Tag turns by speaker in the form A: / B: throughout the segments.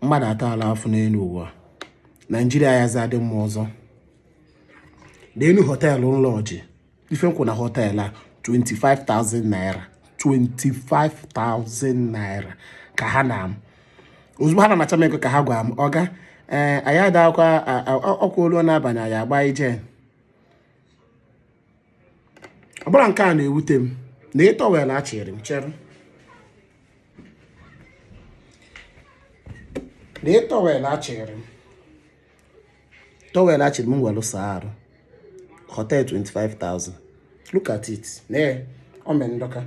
A: mmadụ atala afọ n'elu ụwa Nigeria ya zadị mma ọzọ n'elu họteelụ nlọji ife nkwụ na họteelụ a 25,000 naira 25,000 naira ka ha na m ozugbo ha na-anacha m ego ka ha gwa m ọga anyị adakwa ọkwa olu n'abalị anyị agba ije ọ bụla nke a na-ewute m na ịtọwel achịrị m chere na ịtọwel achịrị m welu saa arụ hotel 25,000 look at it nee o me ndoka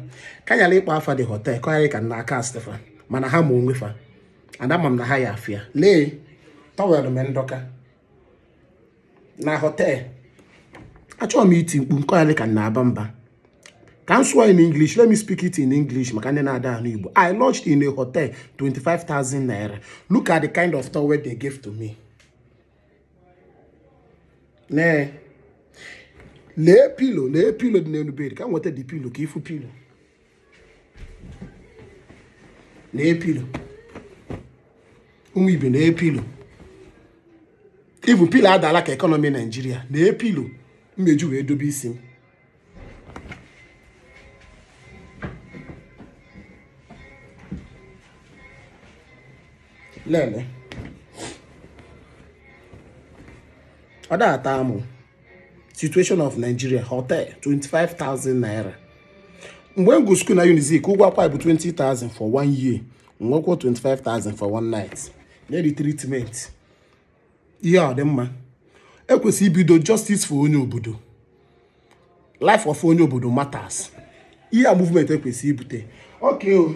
A: kanyala ịkpọ afa dị hotel kọgharị ka nna aka Stefan mana ha ma onwe fa adama m na ha ya afịa lee tọwel me ndoka na hotel achọrọ m iti mkpu nkọgharị ka nna aba mba ka m sụọ in English let me speak it in English maka ndị na-ada anụ Igbo. I lodged in a hotel 25,000 naira. Look at the kind of towel they gave to me. Nee lee pillow dị n'elu bed ka m nweta the pillow ka ifu pillow lee pillow ụmụ ibe lee pillow ifu pillow adala ka economy Nigeria lee pillow mmeju wee dobe isi m lele ọ da-ata amụ situation of Nigeria hotel 25,000 naira mgbe m go school na Unizik ụgwọ akwa bụ 20,000 for 1 year nwekwa 25,000 for 1 night na treatment ihe ọ dị mma ekwesị ibido justice for onye obodo life of onye obodo matters ihe a movement ekwesị ibute okay o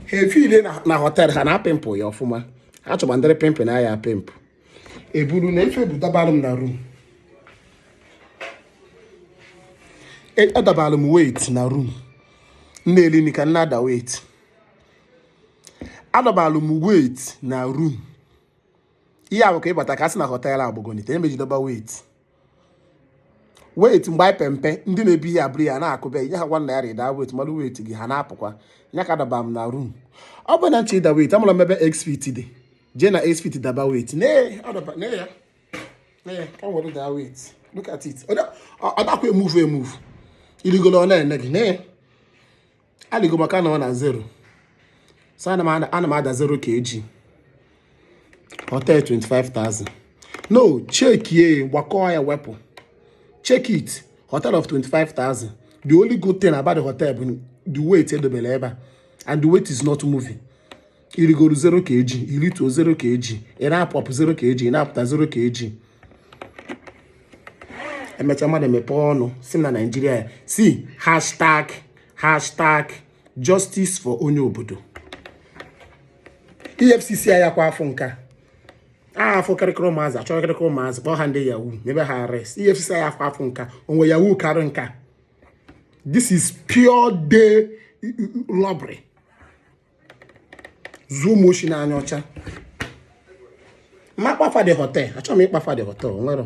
A: ha efile na hotel ha na pimpụ ya ọfụma ha chọba ndịrị pimpụ na ya pimpụ eburu na ife bụ dabalụ m na room adabalụ m weight na room nna-elini ka nna ada weight adabalụ m weight na room ihe ahụ ka ịbata ka asị na hotel agbagonite emejideba weight mgbe anyị pempe ndị na-ebi ihe abụrụ ya na-akụbe nye ha nwa naira ịda weight malụ weight gị ha na-apụkwa nya ka adaba m na room ọ bụ na nche ịda weight amụrụ m ebe x-fit dị jee na x-fit daba weight nee ya ka m were daa weight look at it ọ dakwa emove iligolo ọ na-ene gị nee aligo maka na ọ na 0 so ana m ada 0 kg hotel 25,000 no check ye gbakọọ ya wepụ check it hotel of 25,000 the only good thing about the hotel bụ the weight edobere ebe and the weight is not moving irigoro 0 kg irituo 0 kg ị na-apọpụ 0 kg ị na-apụta 0 kg emecha mmadụ emepe ọnụ si na Nigeria ya si hashtag justice for onye obodo EFCC ya kwa afọ nka afọ karịkịrị ụmụazị achọrọ karịkịrị ụmụazị kpọọ ha ndị yahoo mebe ha arrest EFCC ya afọ nka onwe yahoo karị nka this is pure day robbery zuo moshi n'anya ọcha mma kpafa the hotel achọrọ m ịkpafa the hotel nwere